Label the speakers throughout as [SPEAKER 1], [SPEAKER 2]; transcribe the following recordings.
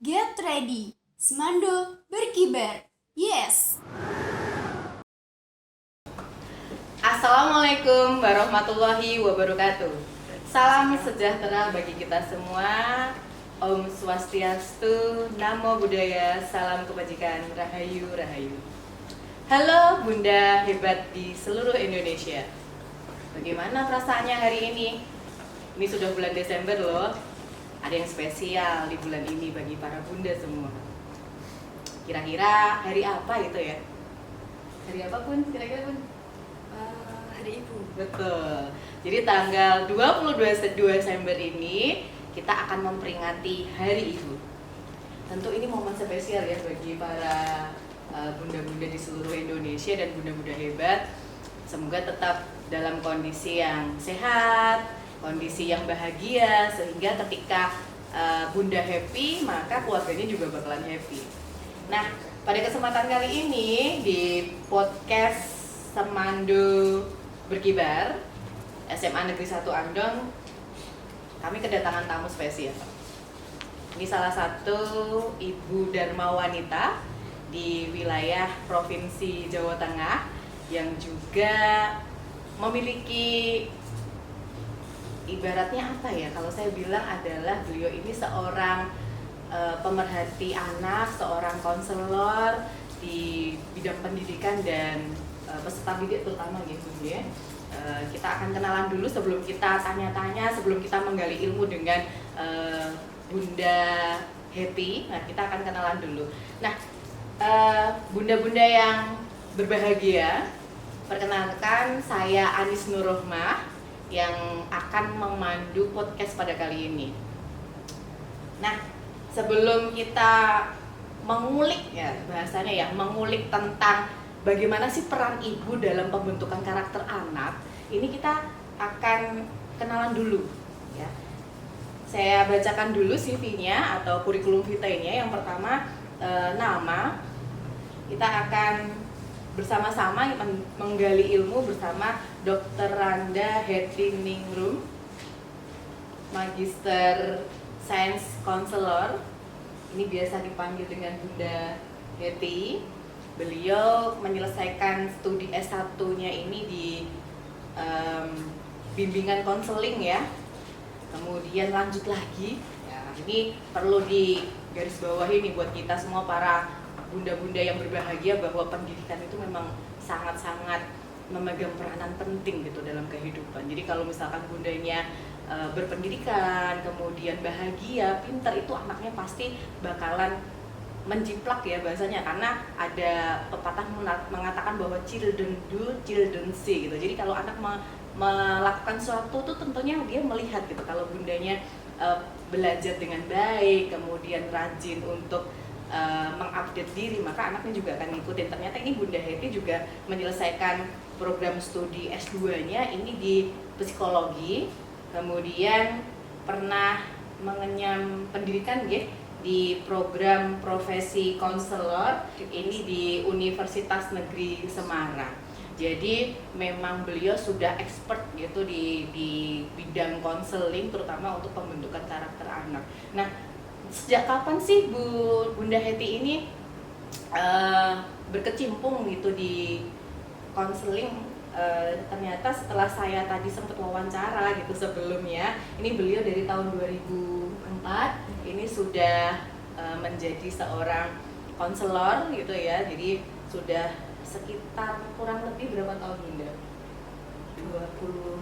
[SPEAKER 1] Get ready, Semando berkibar. Yes!
[SPEAKER 2] Assalamualaikum warahmatullahi wabarakatuh. Salam sejahtera bagi kita semua. Om Swastiastu, Namo Buddhaya, salam kebajikan, Rahayu Rahayu. Halo Bunda hebat di seluruh Indonesia. Bagaimana perasaannya hari ini? Ini sudah bulan Desember loh. Ada yang spesial di bulan ini bagi para bunda semua. Kira-kira hari apa itu ya? Hari apa pun? Kira-kira pun?
[SPEAKER 1] Hari Ibu.
[SPEAKER 2] Betul. Jadi tanggal 22 Desember ini kita akan memperingati Hari Ibu. Tentu ini momen spesial ya bagi para bunda-bunda di seluruh Indonesia dan bunda-bunda hebat. Semoga tetap dalam kondisi yang sehat, kondisi yang bahagia, sehingga ketika bunda happy, maka keluarganya juga bakalan happy. Nah, pada kesempatan kali ini di podcast Semando Berkibar SMA Negeri 1 Andong, kami kedatangan tamu spesial. Ini salah satu ibu dharma wanita di wilayah Provinsi Jawa Tengah yang juga memiliki, ibaratnya apa ya, kalau saya bilang adalah beliau ini seorang pemerhati anak, seorang konselor di bidang pendidikan dan peserta didik terutama gitu ya. Kita akan kenalan dulu sebelum kita tanya-tanya, sebelum kita menggali ilmu dengan Bunda Happy. Nah, kita akan kenalan dulu. Nah, bunda-bunda yang berbahagia, perkenalkan saya Anis Nurrohmah yang akan memandu podcast pada kali ini. Nah, sebelum kita mengulik ya bahasanya ya, mengulik tentang bagaimana sih peran ibu dalam pembentukan karakter anak, ini kita akan kenalan dulu ya. Saya bacakan dulu CV-nya atau kurikulum vitae-nya. Yang pertama nama. Kita akan bersama-sama menggali ilmu bersama Dr. Randa Hetty-Ningrum, Magister Sains Counselor. Ini biasa dipanggil dengan Bunda Hetty. Beliau menyelesaikan studi S1-nya ini di bimbingan konseling ya. Kemudian lanjut lagi. Ya, ini perlu digarisbawahi nih buat kita semua para bunda-bunda yang berbahagia bahwa pendidikan itu memang sangat-sangat memegang peranan penting gitu dalam kehidupan. Jadi kalau misalkan bundanya berpendidikan, kemudian bahagia, pintar, itu anaknya pasti bakalan menjiplak ya bahasanya, karena ada pepatah mengatakan bahwa children do, children see gitu. Jadi kalau anak melakukan sesuatu tuh tentunya dia melihat gitu. Kalau bundanya belajar dengan baik, kemudian rajin untuk mengupdate diri, maka anaknya juga akan ngikutin. Ternyata ini Bunda Hetty juga menyelesaikan program studi S2-nya ini di psikologi, kemudian pernah mengenyam pendidikan ya di program profesi konselor ini di Universitas Negeri Semarang. Jadi memang beliau sudah expert gitu di bidang konseling, terutama untuk pembentukan karakter anak. Nah, sejak kapan sih Bunda Hetty ini berkecimpung gitu di konseling? Ternyata setelah saya tadi sempat wawancara gitu sebelumnya, ini beliau dari tahun 2004 ini sudah menjadi seorang konselor gitu ya. Jadi sudah sekitar kurang lebih berapa tahun Bunda? 20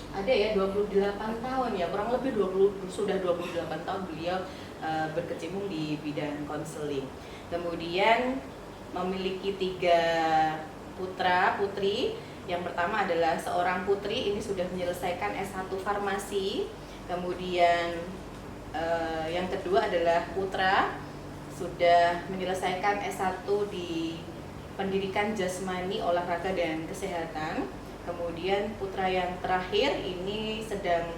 [SPEAKER 2] ada ya, 28 tahun ya, kurang lebih 28 tahun beliau berkecimpung di bidang konseling. Kemudian memiliki 3 putra putri. Yang pertama adalah seorang putri ini sudah menyelesaikan S1 farmasi. Kemudian yang kedua adalah putra sudah menyelesaikan S1 di pendidikan jasmani, olahraga dan kesehatan. Kemudian putra yang terakhir ini sedang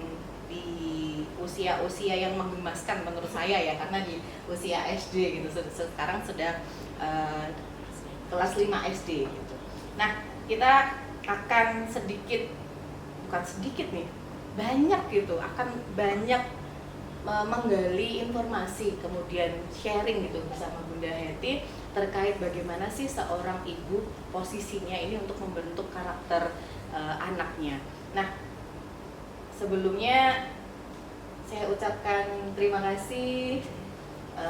[SPEAKER 2] di usia yang menggemaskan menurut saya ya, karena di usia SD gitu, sekarang sedang kelas 5 SD gitu. Nah, kita akan bukan sedikit nih, banyak gitu, akan banyak menggali informasi, kemudian sharing gitu bersama Bunda Heti terkait bagaimana sih seorang ibu posisinya ini untuk membentuk karakter anaknya. Nah, sebelumnya saya ucapkan terima kasih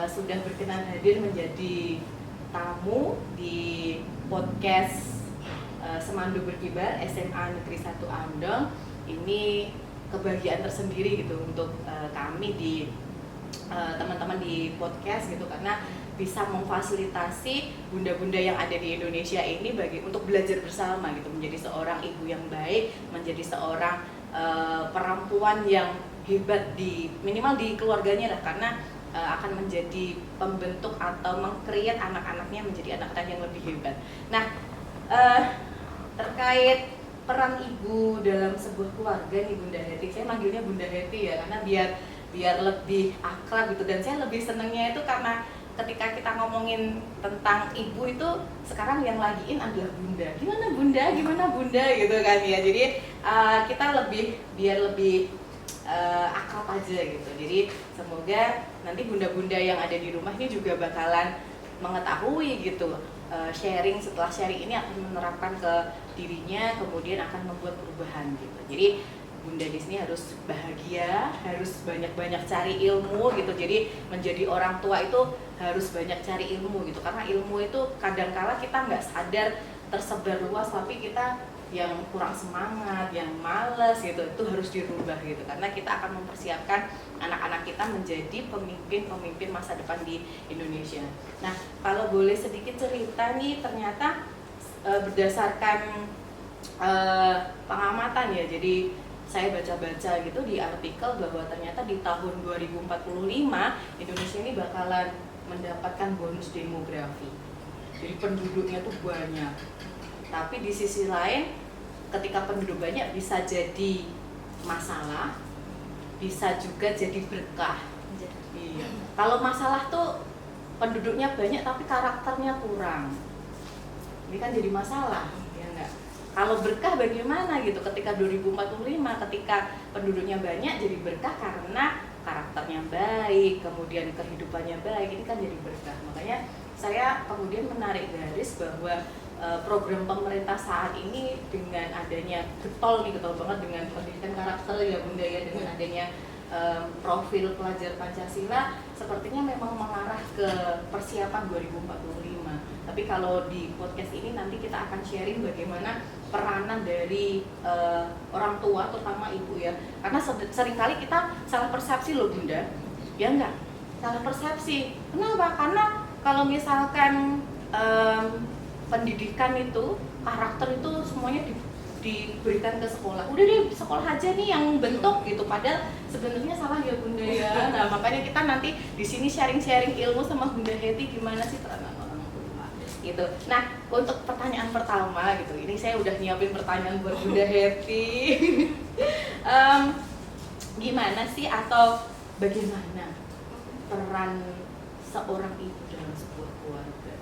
[SPEAKER 2] sudah berkenan hadir menjadi tamu di podcast Semando Berkibar SMA Negeri 1 Andong. Ini kebahagiaan tersendiri gitu untuk kami di teman-teman di podcast gitu, karena bisa memfasilitasi bunda-bunda yang ada di Indonesia ini untuk belajar bersama gitu, menjadi seorang ibu yang baik, menjadi seorang perempuan yang hebat minimal di keluarganya lah, karena akan menjadi pembentuk atau meng-create anak-anaknya menjadi anak-anak yang lebih hebat. Nah, terkait peran ibu dalam sebuah keluarga nih Bunda Heti, saya manggilnya Bunda Heti ya karena biar lebih akrab gitu, dan saya lebih senengnya itu karena ketika kita ngomongin tentang ibu itu sekarang yang lagiin adalah bunda, gimana bunda gitu kan ya. Jadi kita biar lebih akrab aja gitu. Jadi semoga nanti bunda-bunda yang ada di rumah ini juga bakalan mengetahui gitu, sharing setelah sharing ini akan menerapkan ke dirinya, kemudian akan membuat perubahan gitu. Jadi bunda di sini harus bahagia, harus banyak-banyak cari ilmu gitu. Jadi menjadi orang tua itu harus banyak cari ilmu gitu, karena ilmu itu kadangkala kita nggak sadar tersebar luas, tapi kita yang kurang semangat, yang malas gitu, itu harus dirubah gitu, karena kita akan mempersiapkan anak-anak kita menjadi pemimpin masa depan di Indonesia. Nah, kalau boleh sedikit cerita nih, ternyata berdasarkan pengamatan ya, jadi saya baca-baca gitu di artikel bahwa ternyata di tahun 2045 Indonesia ini bakalan mendapatkan bonus demografi. Jadi penduduknya tuh banyak. Tapi di sisi lain ketika penduduk banyak bisa jadi masalah, bisa juga jadi berkah. Iya. Kalau masalah tuh penduduknya banyak tapi karakternya kurang, ini kan jadi masalah, ya enggak? Kalau berkah bagaimana gitu ketika 2045 ketika penduduknya banyak jadi berkah karena karakternya baik, kemudian kehidupannya baik, ini kan jadi berkah. Makanya saya kemudian menarik garis bahwa program pemerintah saat ini dengan adanya getol banget dengan pendidikan karakter ya Bunda ya, dengan adanya profil pelajar Pancasila sepertinya memang mengarah ke persiapan 2045. Tapi kalau di podcast ini nanti kita akan sharing bagaimana peranan dari orang tua terutama ibu ya, karena seringkali kita salah persepsi loh Bunda, ya enggak? Salah persepsi. Kenapa? Karena kalau misalkan pendidikan itu, karakter itu semuanya diberikan ke sekolah. Udah deh sekolah aja nih yang bentuk gitu. Padahal sebenarnya salah ya Bunda ya. Nah makanya kita nanti di sini sharing-sharing ilmu sama Bunda Heti gimana sih peranan orang tua gitu. Nah untuk pertanyaan pertama gitu, ini saya udah nyiapin pertanyaan buat Bunda Heti. Gimana sih atau bagaimana peran seorang ibu dalam sebuah keluarga?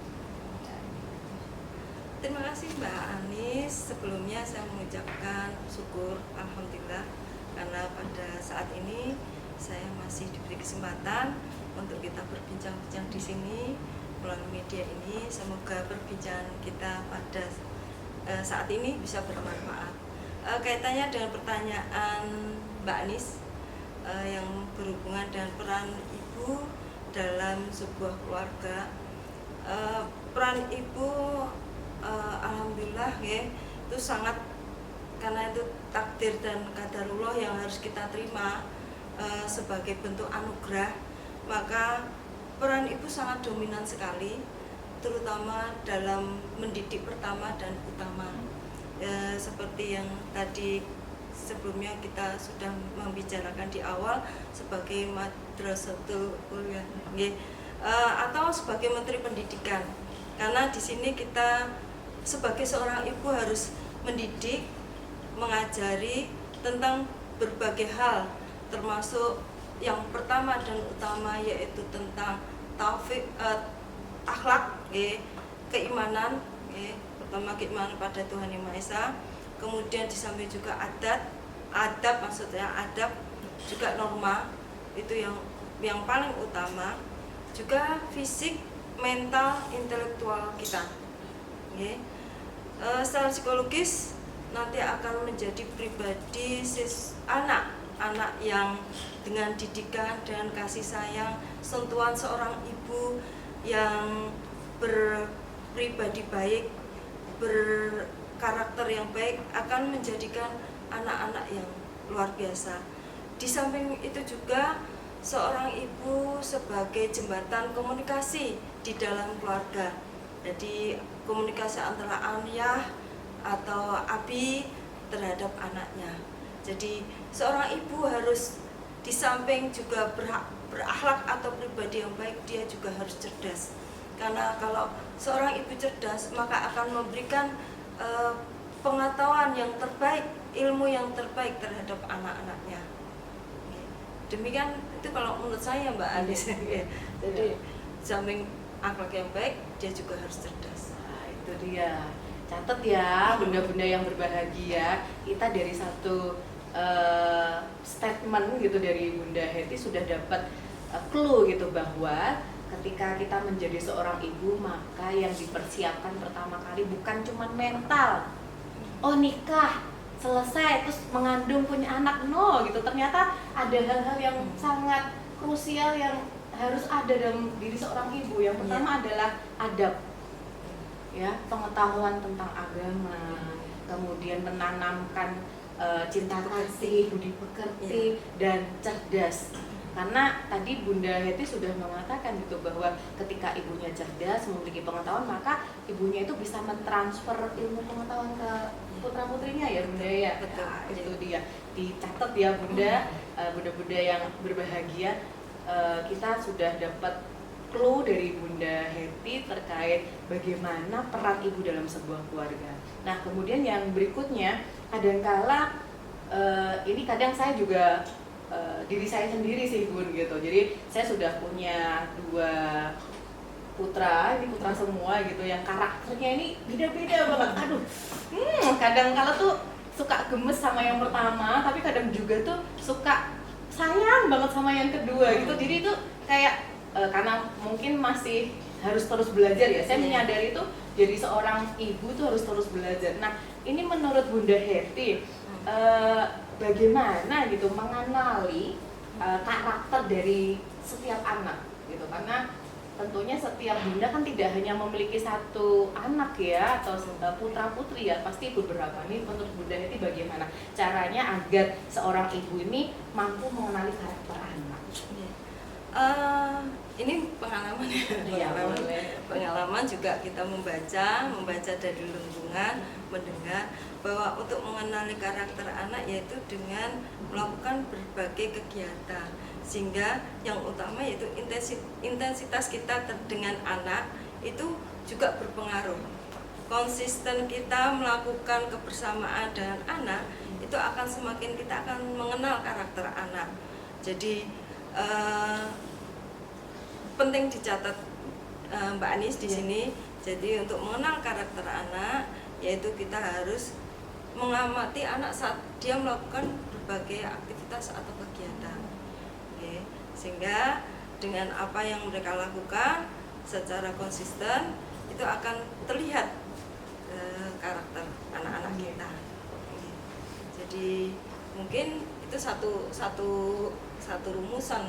[SPEAKER 3] Terima kasih Mbak Anis. Sebelumnya saya mengucapkan syukur alhamdulillah karena pada saat ini saya masih diberi kesempatan untuk kita berbincang-bincang di sini melalui media ini. Semoga perbincangan kita pada saat ini bisa bermanfaat. Kaitannya dengan pertanyaan Mbak Anis yang berhubungan dengan peran ibu dalam sebuah keluarga. Peran ibu alhamdulillah ya itu sangat, karena itu takdir dan qadarullah yang harus kita terima sebagai bentuk anugerah, maka peran ibu sangat dominan sekali, terutama dalam mendidik pertama dan utama. Seperti yang tadi sebelumnya kita sudah membicarakan di awal sebagai madrasatul kuliah atau sebagai menteri pendidikan, karena di sini kita sebagai seorang ibu harus mendidik, mengajari tentang berbagai hal, termasuk yang pertama dan utama yaitu tentang taufik, akhlak, keimanan, pertama keimanan pada Tuhan Yang Maha Esa, kemudian di samping juga adab maksudnya adab, juga norma, itu yang paling utama, juga fisik, mental, intelektual kita. Oke. Secara psikologis nanti akan menjadi pribadi anak yang dengan didikan dan kasih sayang, sentuhan seorang ibu yang berpribadi baik, berkarakter yang baik akan menjadikan anak-anak yang luar biasa. Di samping itu juga seorang ibu sebagai jembatan komunikasi di dalam keluarga. Jadi komunikasi antara ayah atau abi terhadap anaknya. Jadi seorang ibu harus di samping juga berakhlak atau pribadi yang baik, dia juga harus cerdas. Karena kalau seorang ibu cerdas, maka akan memberikan pengetahuan yang terbaik, ilmu yang terbaik terhadap anak-anaknya. Demikian itu kalau menurut saya, Mbak Anis. Jadi samping akhlak yang baik, dia juga harus cerdas.
[SPEAKER 2] Nah, itu dia. Catat ya, bunda-bunda yang berbahagia, kita dari satu statement gitu dari Bunda Hetty sudah dapat clue gitu bahwa ketika kita menjadi seorang ibu, maka yang dipersiapkan pertama kali bukan cuma mental. Oh, nikah, selesai, terus mengandung, punya anak, no gitu. Ternyata ada hal-hal yang sangat krusial yang harus ada dalam diri seorang ibu. Yang pertama adalah adab, ya, pengetahuan tentang agama, kemudian menanamkan cinta kasih, budi pekerti, dan cerdas. Karena tadi Bunda Hetty sudah mengatakan gitu bahwa ketika ibunya cerdas, memiliki pengetahuan, maka ibunya itu bisa mentransfer ilmu pengetahuan ke putra-putrinya ya Bunda ya.
[SPEAKER 3] Betul.
[SPEAKER 2] Nah, itu dia. Dicatat ya Bunda, bunda-bunda yang berbahagia, kita sudah dapat clue dari Bunda Hetty terkait bagaimana peran ibu dalam sebuah keluarga. Nah, kemudian yang berikutnya, kadangkala ini kadang saya juga diri saya sendiri sih Bun gitu. Jadi saya sudah punya 2 putra, ini putra semua gitu, yang karakternya ini beda-beda banget. Aduh, kadang-kala tuh suka gemes sama yang pertama, tapi kadang juga tuh suka sayang banget sama yang kedua gitu. Jadi itu kayak karena mungkin masih harus terus belajar ya. Saya menyadari itu jadi seorang ibu tuh harus terus belajar. Nah, ini menurut Bunda Hetty, bagaimana gitu mengenali karakter dari setiap anak gitu, karena tentunya setiap bunda kan tidak hanya memiliki satu anak ya, atau putra putri ya, pasti beberapa. Nih menurut Bunda Hetty bagaimana caranya agar seorang ibu ini mampu mengenali karakter anak?
[SPEAKER 3] Ini pengalaman ya, pengalaman juga kita membaca dari lingkungan, mendengar bahwa untuk mengenali karakter anak yaitu dengan melakukan berbagai kegiatan, sehingga yang utama yaitu intensitas kita dengan anak itu juga berpengaruh. Konsisten kita melakukan kebersamaan dengan anak itu akan semakin kita akan mengenal karakter anak. Jadi penting dicatat Mbak Anis di sini. Jadi untuk mengenal karakter anak yaitu kita harus mengamati anak saat dia melakukan berbagai aktivitas atau kegiatan. Oke. Sehingga dengan apa yang mereka lakukan secara konsisten itu akan terlihat karakter anak-anak kita. Oke. Jadi mungkin itu satu rumusan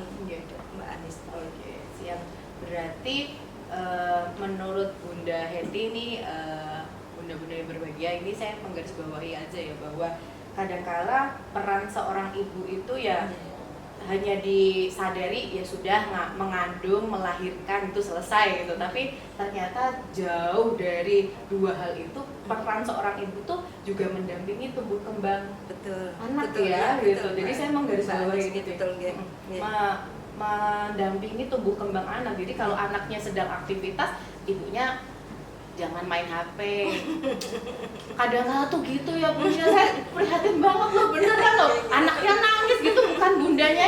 [SPEAKER 3] Mbak Anis.
[SPEAKER 2] Oke, siap. Berarti menurut Bunda Hetty ini, bunda-bunda yang berbahagia ini, saya menggarisbawahi aja ya bahwa kadangkala peran seorang ibu itu ya hanya disadari ya sudah mengandung, melahirkan itu selesai gitu. Tapi ternyata jauh dari 2 hal itu, peran seorang ibu tuh juga mendampingi tumbuh kembang anak ya gitu. Jadi saya menggarisbawahi gitu. Mendampingi tumbuh kembang anak. Jadi kalau anaknya sedang aktivitas, ibunya jangan main HP. Kadang-kadang tuh gitu ya Bunda, saya prihatin banget loh, beneran loh. Anaknya nangis gitu, bukan bundanya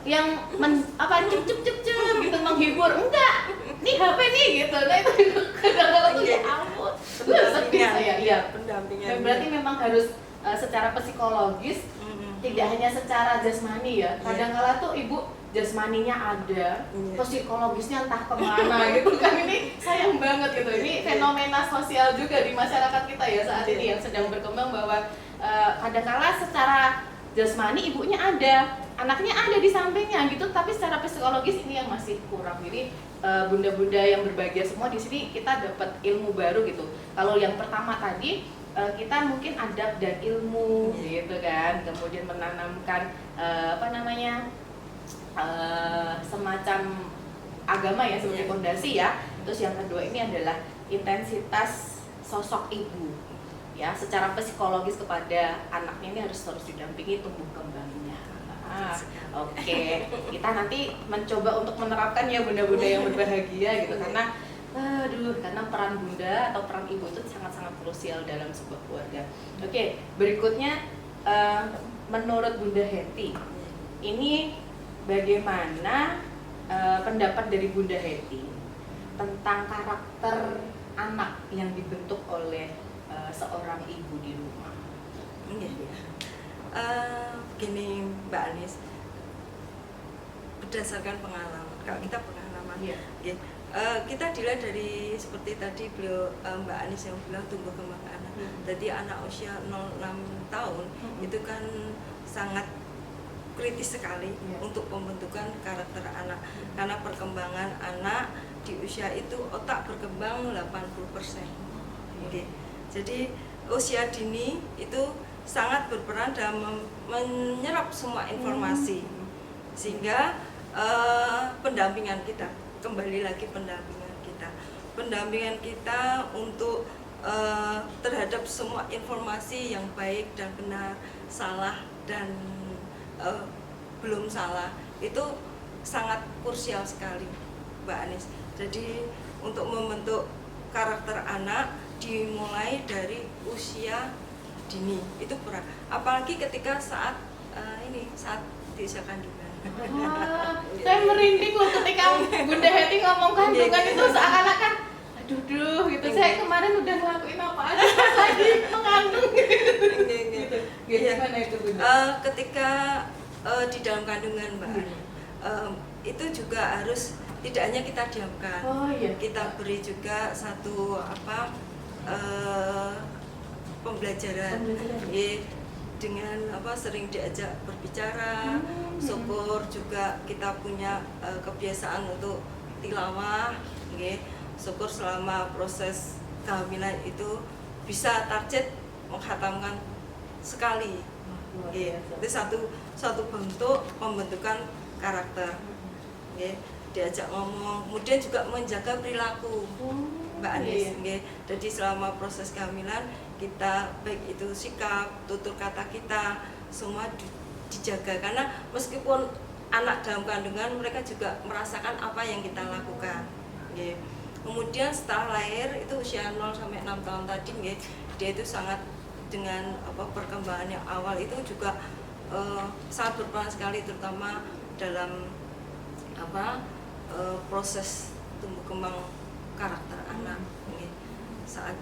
[SPEAKER 2] yang cup gitu menghibur, enggak. Nih HP nih gitu. Nah itu kadang-kadang tuh ya ampun. Sedih saya. Iya.
[SPEAKER 3] Pendampingan.
[SPEAKER 2] Dan berarti memang harus secara psikologis tidak hanya secara jasmani ya, kadang-kala tuh ibu jasmaninya ada, terus psikologisnya entah kemana gitu kan. Ini sayang banget gitu, ini fenomena sosial juga di masyarakat kita ya saat ini yang sedang berkembang, bahwa kadang-kala secara jasmani ibunya ada, anaknya ada di sampingnya gitu, tapi secara psikologis ini yang masih kurang. Jadi bunda-bunda yang berbahagia semua di sini kita dapat ilmu baru gitu. Kalau yang pertama tadi kita mungkin adab dan ilmu gitu kan, kemudian menanamkan semacam agama ya sebagai fondasi ya. Terus yang kedua ini adalah intensitas sosok ibu ya, secara psikologis kepada anaknya ini harus terus didampingi tumbuh kembangnya. Oke. Kita nanti mencoba untuk menerapkan ya bunda-bunda yang berbahagia gitu, karena peran bunda atau peran ibu itu sangat-sangat krusial dalam sebuah keluarga. Oke, berikutnya menurut Bunda Hetty, ini bagaimana pendapat dari Bunda Hetty tentang karakter anak yang dibentuk oleh seorang ibu di rumah?
[SPEAKER 3] Begini Mbak Anis, berdasarkan pengalaman, kalau kita pengalaman, kita dilihat dari seperti tadi beliau Mbak Anis yang bilang tumbuh kembang anak. Jadi anak usia 0-6 tahun itu kan sangat kritis sekali untuk pembentukan karakter anak, karena perkembangan anak di usia itu otak berkembang 80%. Jadi usia dini itu sangat berperan dalam menyerap semua informasi, sehingga pendampingan kita, kembali lagi pendampingan kita untuk terhadap semua informasi yang baik dan benar, salah dan belum salah, itu sangat krusial sekali Mbak Anis. Jadi untuk membentuk karakter anak dimulai dari usia dini itu berat, apalagi ketika saat di usia kandungan.
[SPEAKER 2] Saya merinding loh ketika Bunda Hetty ngomong kandungan itu seakan-akan aduh gitu. Saya kemarin udah ngelakuin apa aja pas lagi mengandung gitu. Gimana itu Bunda?
[SPEAKER 3] Ketika di dalam kandungan Mbak, itu juga harus tidak hanya kita diamkan, kita beri juga satu pembelajaran. Dengan sering diajak berbicara, syukur juga kita punya kebiasaan untuk tilawah, syukur selama proses kehamilan itu bisa target menghatamkan sekali. Itu satu bentuk pembentukan karakter. Diajak ngomong, kemudian juga menjaga perilaku Mbak Anis. Jadi selama proses kehamilan kita, baik itu sikap, tutur kata kita, semua dijaga, karena meskipun anak dalam kandungan mereka juga merasakan apa yang kita lakukan. Kemudian setelah lahir itu usia 0-6 tahun tadi, dia itu sangat dengan perkembangan yang awal itu juga sangat berperan sekali, terutama dalam proses tumbuh kembang karakter anak. Saat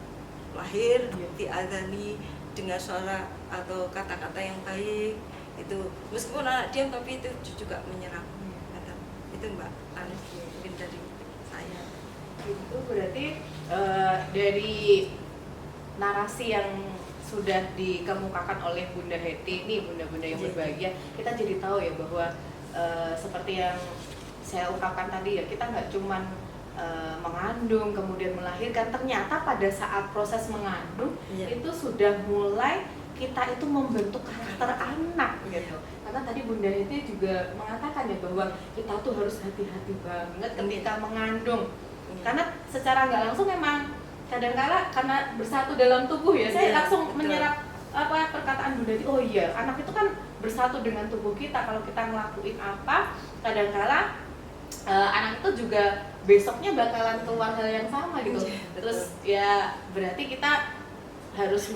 [SPEAKER 3] lahir diadani dengan suara atau kata-kata yang baik, itu meskipun anak diam tapi itu juga menyerap. Itu Mbak Anis mungkin dari saya.
[SPEAKER 2] Itu berarti dari narasi yang sudah dikemukakan oleh Bunda Hetty ini, bunda-bunda yang berbahagia, kita jadi tahu ya bahwa seperti yang saya ungkapkan tadi ya, kita nggak cuman mengandung kemudian melahirkan, ternyata pada saat proses mengandung itu sudah mulai kita itu membentuk karakter anak gitu. Karena tadi Bunda Hetty juga mengatakan ya bahwa kita tuh harus hati-hati banget ketika mengandung, karena secara nggak langsung memang kadang-kala karena bersatu dalam tubuh ya, saya langsung menyerap perkataan Bunda Hetty. Oh iya, anak itu kan bersatu dengan tubuh kita, kalau kita ngelakuin apa kadang-kala anak itu juga besoknya bakalan keluar hal yang sama gitu. Terus ya berarti kita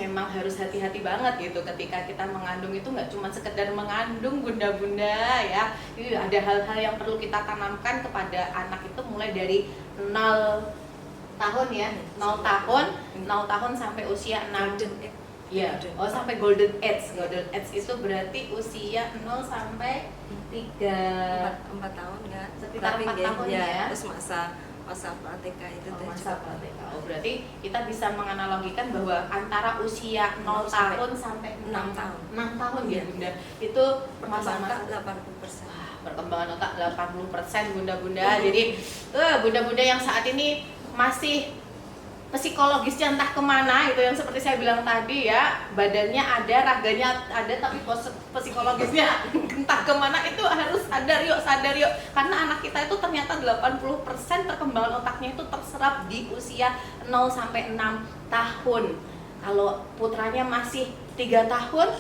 [SPEAKER 2] memang harus hati-hati banget gitu ketika kita mengandung. Itu nggak cuma sekedar mengandung bunda-bunda ya, ini ada hal-hal yang perlu kita tanamkan kepada anak itu mulai dari 0 tahun ya, 0 tahun sampai usia 6 Iya.
[SPEAKER 3] Golden.
[SPEAKER 2] Oh, sampai golden age. Golden age itu berarti usia 0 sampai 3
[SPEAKER 3] 4 tahun kan,
[SPEAKER 2] Sekitar 4 tahun ya.
[SPEAKER 3] Terus masa pratika itu teh
[SPEAKER 2] masa
[SPEAKER 3] juga
[SPEAKER 2] pratika. Oh, berarti kita bisa menganalogikan bahwa antara usia 0
[SPEAKER 3] sampai
[SPEAKER 2] tahun sampai
[SPEAKER 3] 6 tahun.
[SPEAKER 2] 6 tahun ya,
[SPEAKER 3] Iya.
[SPEAKER 2] Bunda. Itu
[SPEAKER 3] perkembangan
[SPEAKER 2] masa-masa
[SPEAKER 3] 80%.
[SPEAKER 2] perkembangan otak 80% bunda-bunda. Jadi bunda-bunda yang saat ini masih psikologisnya entah kemana itu, yang seperti saya bilang tadi ya, badannya ada, raganya ada, tapi psikologisnya entah kemana, itu harus sadar yuk, karena anak kita itu ternyata 80% perkembangan otaknya itu terserap di usia 0 sampai 6 tahun. Kalau putranya masih 3 tahun,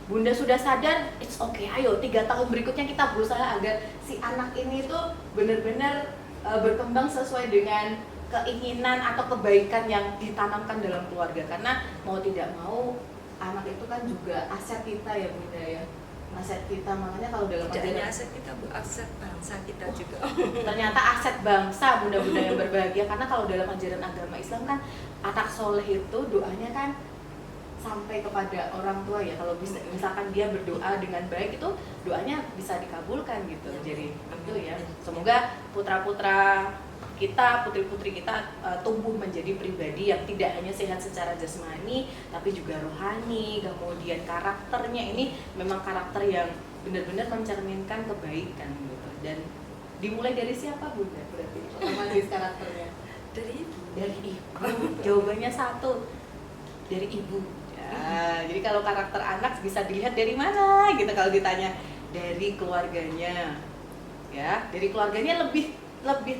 [SPEAKER 2] bunda sudah sadar, it's okay, ayo 3 tahun berikutnya kita berusaha agar si anak ini tuh benar-benar berkembang sesuai dengan keinginan atau kebaikan yang ditanamkan dalam keluarga. Karena mau tidak mau anak itu kan juga aset kita ya bunda ya, aset kita. Makanya kalau dalam
[SPEAKER 3] Tidak hanya
[SPEAKER 2] ajaran,
[SPEAKER 3] aset kita, Bu, aset bangsa kita juga.
[SPEAKER 2] ternyata aset bangsa bunda-bunda yang berbahagia. Karena kalau dalam ajaran agama Islam kan anak soleh itu doanya kan sampai kepada orang tua ya. Kalau bisa misalkan dia berdoa dengan baik, itu doanya bisa dikabulkan gitu. Jadi itu ya, semoga putra-putra kita, putri-putri kita tumbuh menjadi pribadi yang tidak hanya sehat secara jasmani tapi juga rohani. Kemudian karakternya ini memang karakter yang benar-benar mencerminkan kebaikan gitu. Dan dimulai dari siapa bunda berarti otomatis karakternya?
[SPEAKER 3] Dari ibu.
[SPEAKER 2] Dari ibu. Jawabannya satu, dari ibu. Ya, jadi kalau karakter anak bisa dilihat dari mana gitu kalau ditanya, dari keluarganya. Ya, dari keluarganya lebih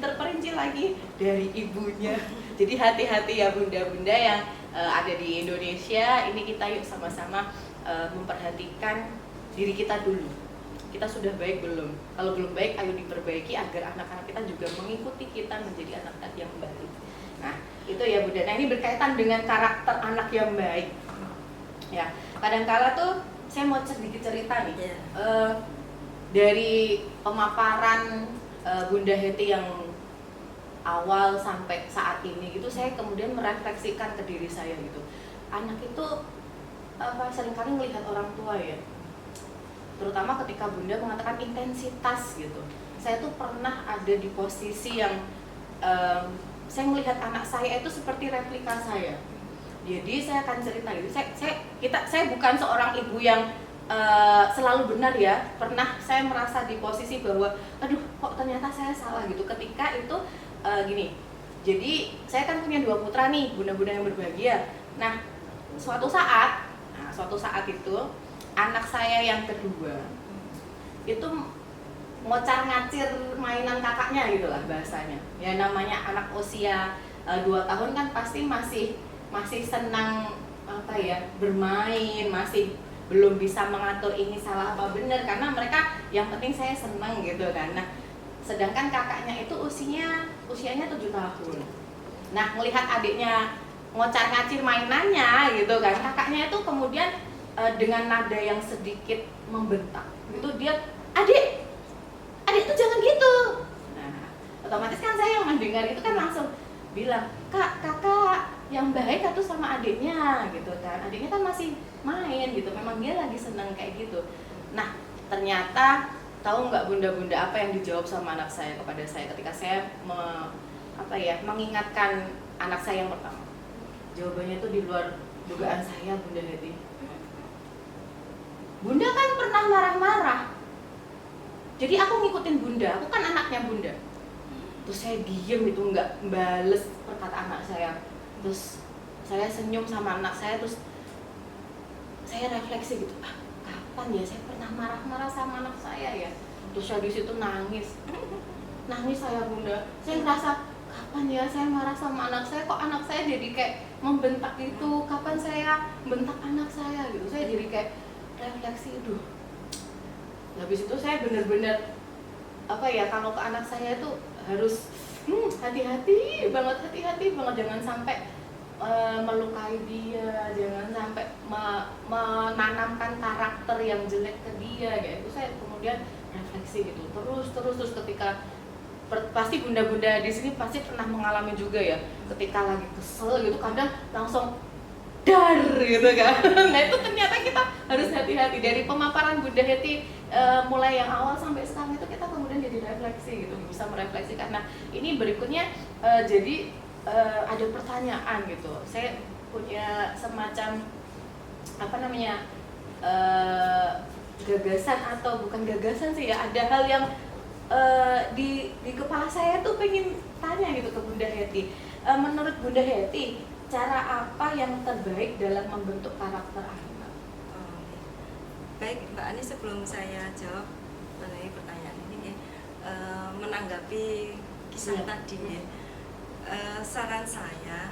[SPEAKER 2] terperinci lagi dari ibunya. Jadi hati-hati ya bunda-bunda yang ada di Indonesia ini, kita yuk sama-sama memperhatikan diri kita dulu. Kita sudah baik belum? Kalau belum baik, ayo diperbaiki agar anak-anak kita juga mengikuti kita menjadi anak-anak yang baik. Nah, itu ya bunda. Nah, ini berkaitan dengan karakter anak yang baik. Ya, kadang-kala tuh saya mau sedikit cerita nih.
[SPEAKER 3] Yeah.
[SPEAKER 2] Dari pemaparan Bunda Heti yang awal sampai saat ini gitu, saya kemudian merefleksikan ke diri saya gitu. Anak itu seringkali melihat orang tua ya, terutama ketika bunda mengatakan intensitas gitu. Saya tuh pernah ada di posisi yang saya melihat anak saya itu seperti replika saya. Jadi saya akan cerita gitu. Saya bukan seorang ibu yang selalu benar ya. Pernah saya merasa di posisi bahwa aduh kok ternyata saya salah gitu. Ketika itu gini, jadi saya kan punya 2 putra nih, bunda-bunda yang berbahagia. Nah suatu saat itu anak saya yang kedua itu ngocar ngacir mainan kakaknya gitu lah bahasanya ya. Namanya anak usia 2 tahun kan pasti masih senang apa ya, bermain, masih belum bisa mengatur ini salah apa benar, karena mereka yang penting saya senang gitu kan. Nah, sedangkan kakaknya itu usianya 7 tahun. Nah, melihat adiknya ngocar ngacir mainannya gitu kan, kakaknya itu kemudian dengan nada yang sedikit membentak itu, dia adik itu jangan gitu. Nah, otomatis kan saya yang mendengar itu kan langsung bilang, kakak yang baik atau sama adiknya gitu kan, adiknya kan masih main gitu, memang dia lagi senang kayak gitu. Nah ternyata tahu nggak bunda-bunda apa yang dijawab sama anak saya kepada saya ketika saya mengingatkan anak saya yang pertama? Jawabannya itu di luar dugaan saya bunda Heti. Bunda kan pernah marah-marah, jadi aku ngikutin bunda, aku kan anaknya bunda. Terus saya diem itu, nggak bales perkataan anak saya. Terus saya senyum sama anak saya, terus saya refleksi gitu, kapan ya saya pernah marah-marah sama anak saya ya. Terus saya di situ nangis saya bunda. Saya ngerasa kapan ya saya marah sama anak saya, kok anak saya jadi kayak membentak gitu, kapan saya bentak anak saya gitu. Saya jadi kayak refleksi, habis itu saya bener-bener kalau ke anak saya itu harus hati-hati banget, jangan sampai melukai dia, jangan sampai menanamkan karakter yang jelek ke dia gitu. Saya kemudian refleksi gitu terus ketika pasti bunda-bunda di sini pasti pernah mengalami juga ya, ketika lagi kesel gitu kadang langsung dar gitu kan. Nah itu ternyata kita harus hati-hati dari pemaparan Bunda Heti mulai yang awal sampai sekarang itu kita kemudian jadi refleksi gitu, bisa merefleksi karena ini berikutnya jadi ada pertanyaan gitu. Saya punya semacam apa namanya gagasan atau bukan gagasan sih ya, ada hal yang di kepala saya tuh pengen tanya gitu ke Bunda Heti. Menurut Bunda Heti, cara apa yang terbaik dalam membentuk karakter anak?
[SPEAKER 3] Oh, baik Mbak Ani, sebelum saya jawab mengenai pertanyaan ini ya, menanggapi kisah tadi ya, saran saya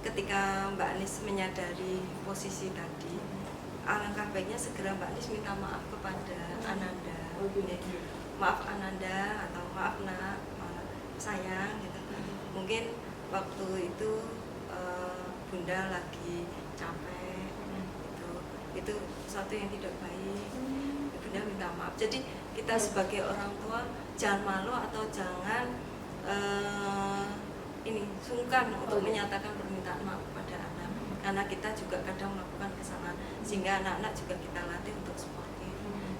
[SPEAKER 3] ketika Mbak Anis menyadari posisi tadi, alangkah baiknya segera Mbak Anis minta maaf kepada Ananda. Maaf Ananda, atau maaf nak, sayang gitu. Mungkin waktu itu Bunda lagi capek itu suatu yang tidak baik. Bunda minta maaf. Jadi kita sebagai orang tua jangan malu atau jangan sungkan untuk menyatakan permintaan maaf kepada anak, karena kita juga kadang melakukan kesalahan, sehingga anak-anak juga kita latih untuk seperti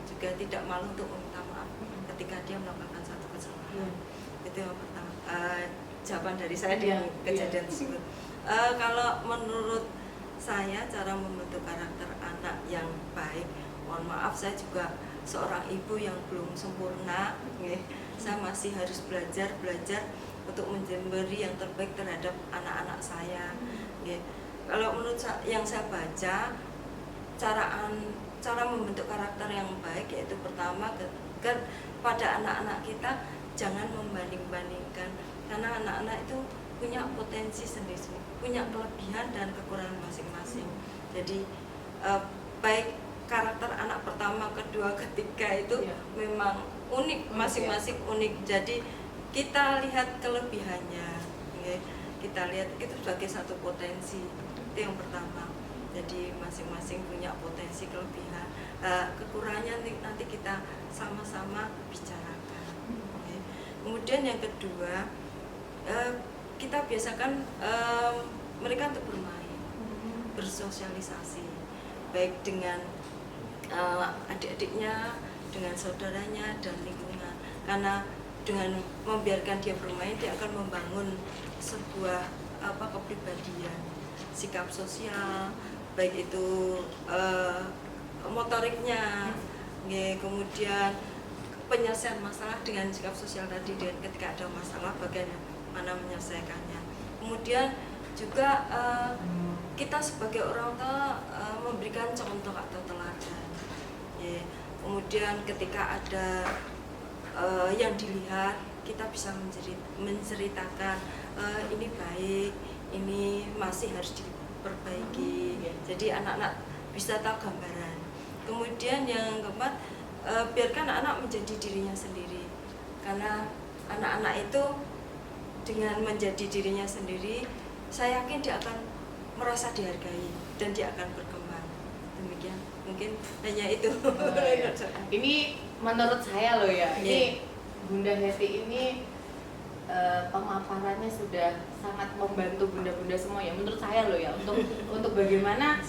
[SPEAKER 3] juga tidak malu untuk meminta maaf ketika dia melakukan satu kesalahan. Itu yang pertama, jawaban dari saya di kejadian tersebut. Kalau menurut saya cara membentuk karakter anak yang baik, mohon maaf saya juga seorang ibu yang belum sempurna, saya masih harus belajar untuk memberi yang terbaik terhadap anak-anak saya. Kalau menurut yang saya baca, cara membentuk karakter yang baik yaitu pertama pada anak-anak kita jangan membanding-bandingkan, karena anak-anak itu punya potensi sendiri, punya kelebihan dan kekurangan masing-masing. Jadi baik karakter anak pertama, kedua, ketiga itu memang unik, masing-masing unik. Jadi kita lihat kelebihannya, kita lihat itu sebagai satu potensi. Itu yang pertama. Jadi masing-masing punya potensi, kelebihan, kekurangannya nanti kita sama-sama bicarakan. Kemudian yang kedua, kita biasakan mereka untuk bermain, bersosialisasi, baik dengan adik-adiknya, dengan saudaranya dan lingkungan. Karena dengan membiarkan dia bermain, dia akan membangun sebuah kepribadian, sikap sosial, baik itu motoriknya, kemudian penyelesaian masalah dengan sikap sosial tadi, dan ketika ada masalah bagaimana menyelesaikannya. Kemudian juga kita sebagai orang tua memberikan contoh atau teladan. Kemudian ketika ada yang dilihat, kita bisa menceritakan ini baik, ini masih harus diperbaiki. Jadi anak-anak bisa tahu gambaran. Kemudian yang keempat, biarkan anak menjadi dirinya sendiri, karena anak-anak itu dengan menjadi dirinya sendiri, saya yakin dia akan merasa dihargai dan dia akan berkembang. Demikian, mungkin hanya itu.
[SPEAKER 2] Ini menurut saya loh ya, ini Bunda Heti ini pemaparannya sudah sangat membantu bunda-bunda semua ya, menurut saya loh ya, untuk bagaimana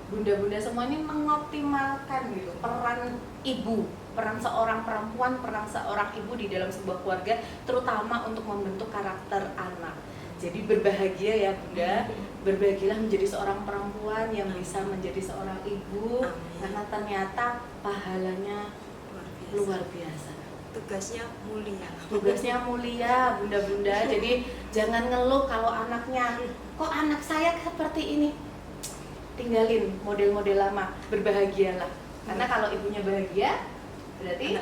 [SPEAKER 2] bunda-bunda semua ini mengoptimalkan gitu peran ibu, peran seorang perempuan, peran seorang ibu di dalam sebuah keluarga, terutama untuk membentuk karakter anak. Jadi berbahagia ya Bunda, berbahagialah menjadi seorang perempuan yang bisa menjadi seorang ibu. Amin. Karena ternyata pahalanya luar biasa.
[SPEAKER 3] Tugasnya
[SPEAKER 2] mulia bunda-bunda. Jadi jangan ngeluh kalau anaknya, kok anak saya seperti ini, tinggalin model-model lama, berbahagialah. Karena kalau ibunya bahagia, berarti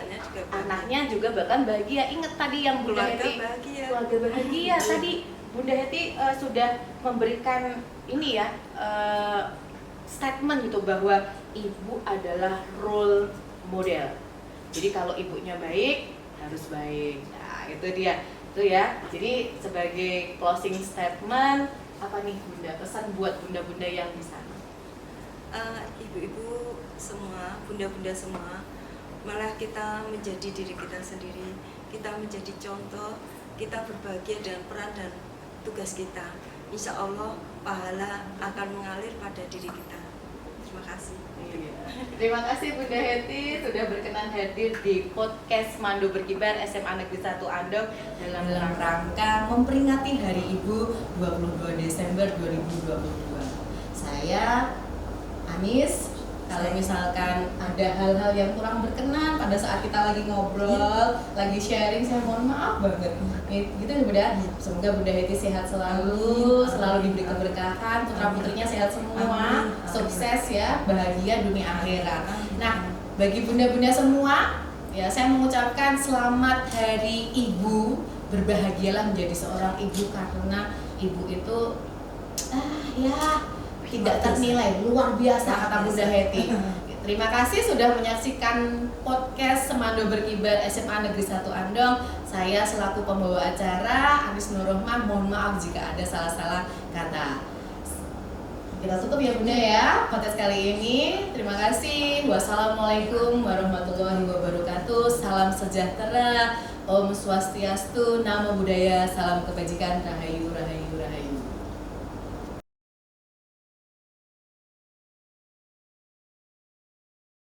[SPEAKER 2] anaknya juga bahkan bahagia. Ingat tadi yang Bunda Heti, keluarga bahagia. Tadi Bunda Heti sudah memberikan ini ya, statement gitu bahwa ibu adalah role model. Jadi kalau ibunya baik, harus baik. Nah, itu dia. Itu ya. Jadi sebagai closing statement, apa nih Bunda, pesan buat bunda-bunda yang di sana?
[SPEAKER 3] Ibu-ibu semua, bunda-bunda semua, malah kita menjadi diri kita sendiri, kita menjadi contoh, kita berbahagia dengan peran dan tugas kita. Insya Allah pahala akan mengalir pada diri kita. Terima kasih.
[SPEAKER 2] Terima kasih Bunda Heti sudah berkenan hadir di podcast Mando Berkibar SMA Negeri 1 Andong dalam rangka memperingati Hari Ibu 22 Desember 2022. Saya Anis, kalau misalkan ada hal-hal yang kurang berkenan pada saat kita lagi ngobrol, lagi sharing, saya mohon maaf banget. Gitu ya Bunda. Semoga Bunda Heti sehat selalu, selalu diberi keberkahan, putra-putrinya sehat semua, sukses ya, bahagia dunia akhirat. Nah, bagi bunda-bunda semua, ya saya mengucapkan selamat Hari Ibu. Berbahagialah menjadi seorang ibu karena ibu itu tidak ternilai, luar biasa kata Bunda Heti. Terima kasih sudah menyaksikan podcast Semando Berkibar SMA Negeri 1 Andong. Saya selaku pembawa acara Anis Nurrohmah, mohon maaf jika ada salah-salah kata. Kita tutup ya Bunda ya podcast kali ini. Terima kasih. Wassalamualaikum warahmatullahi wabarakatuh. Salam sejahtera. Om Swastiastu, Namo Buddhaya, salam kebajikan, Rahayu Rahayu.